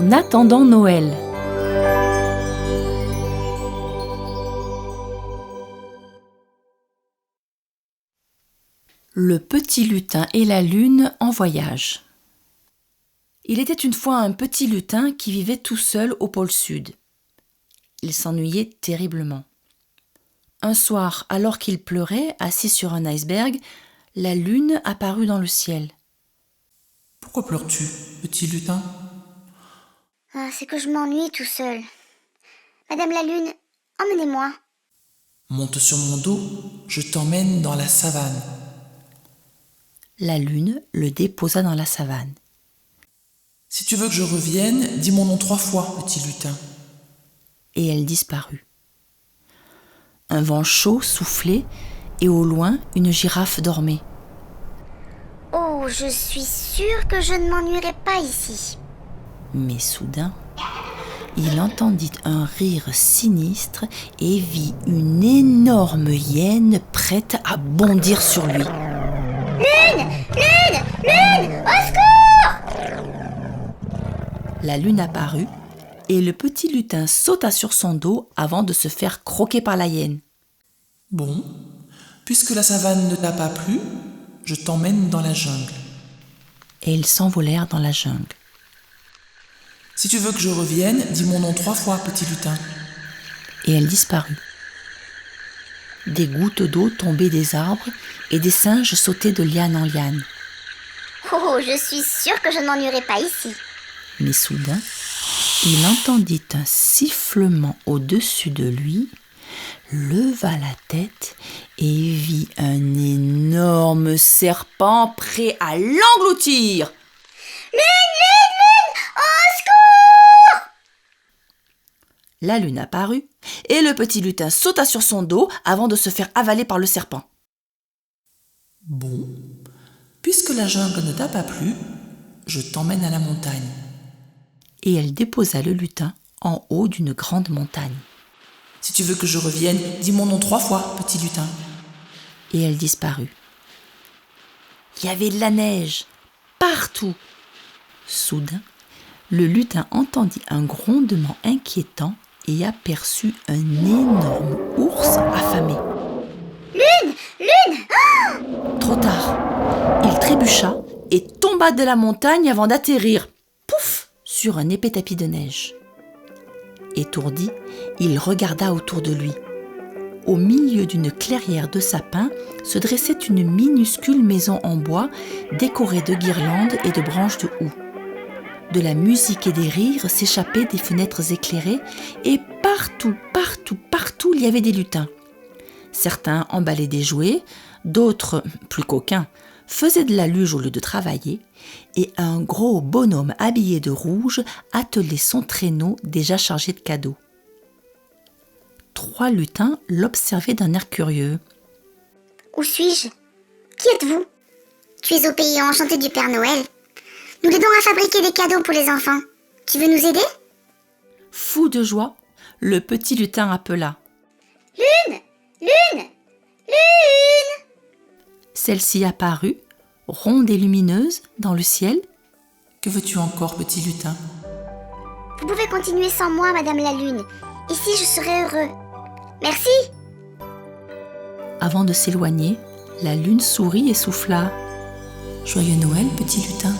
En attendant Noël. Le petit lutin et la lune en voyage. Il était une fois un petit lutin qui vivait tout seul au pôle sud. Il s'ennuyait terriblement. Un soir, alors qu'il pleurait, assis sur un iceberg, la lune apparut dans le ciel. « Pourquoi pleures-tu, petit lutin ?»« C'est que je m'ennuie tout seul. Madame la lune, emmenez-moi. » »« Monte sur mon dos, je t'emmène dans la savane. » La lune le déposa dans la savane. « Si tu veux que je revienne, dis mon nom 3 fois, petit lutin. » Et elle disparut. Un vent chaud soufflait et au loin, une girafe dormait. « Oh, je suis sûre que je ne m'ennuierai pas ici. » Mais soudain, il entendit un rire sinistre et vit une énorme hyène prête à bondir sur lui. « Lune ! Lune ! Lune ! Au secours !» La lune apparut et le petit lutin sauta sur son dos avant de se faire croquer par la hyène. « Bon, puisque la savane ne t'a pas plu, je t'emmène dans la jungle. » Et ils s'envolèrent dans la jungle. « Si tu veux que je revienne, dis mon nom 3 fois, petit lutin. » Et elle disparut. Des gouttes d'eau tombaient des arbres et des singes sautaient de liane en liane. « Oh, je suis sûre que je ne m'ennuierai pas ici. » Mais soudain, il entendit un sifflement au-dessus de lui, leva la tête et vit un énorme serpent prêt à l'engloutir. « Lune, lune, lune ! Au secours !» La lune apparut et le petit lutin sauta sur son dos avant de se faire avaler par le serpent. « Bon, puisque la jungle ne t'a pas plu, je t'emmène à la montagne. » Et elle déposa le lutin en haut d'une grande montagne. « Si tu veux que je revienne, dis mon nom 3 fois, petit lutin. » Et elle disparut. Il y avait de la neige partout. Soudain, le lutin entendit un grondement inquiétant et aperçut un énorme ours affamé. « Lune, lune ! Trop tard, il trébucha et tomba de la montagne avant d'atterrir, pouf, sur un épais tapis de neige. Étourdi, il regarda autour de lui. Au milieu d'une clairière de sapins se dressait une minuscule maison en bois décorée de guirlandes et de branches de houx. De la musique et des rires s'échappaient des fenêtres éclairées et partout, il y avait des lutins. Certains emballaient des jouets, d'autres, plus coquins, faisaient de la luge au lieu de travailler et un gros bonhomme habillé de rouge attelait son traîneau déjà chargé de cadeaux. 3 lutins l'observaient d'un air curieux. « Où suis-je ? Qui êtes-vous ? Tu es au pays enchanté du Père Noël. Nous l'aidons à fabriquer des cadeaux pour les enfants. Tu veux nous aider ? » Fou de joie, le petit lutin appela. « Lune ! Lune ! Lune !» Celle-ci apparut, ronde et lumineuse, dans le ciel. « Que veux-tu encore, petit lutin ?» Vous pouvez continuer sans moi, Madame la Lune. Ici, je serai heureux. Merci. Avant de s'éloigner, la lune sourit et souffla. « Joyeux Noël, petit lutin !»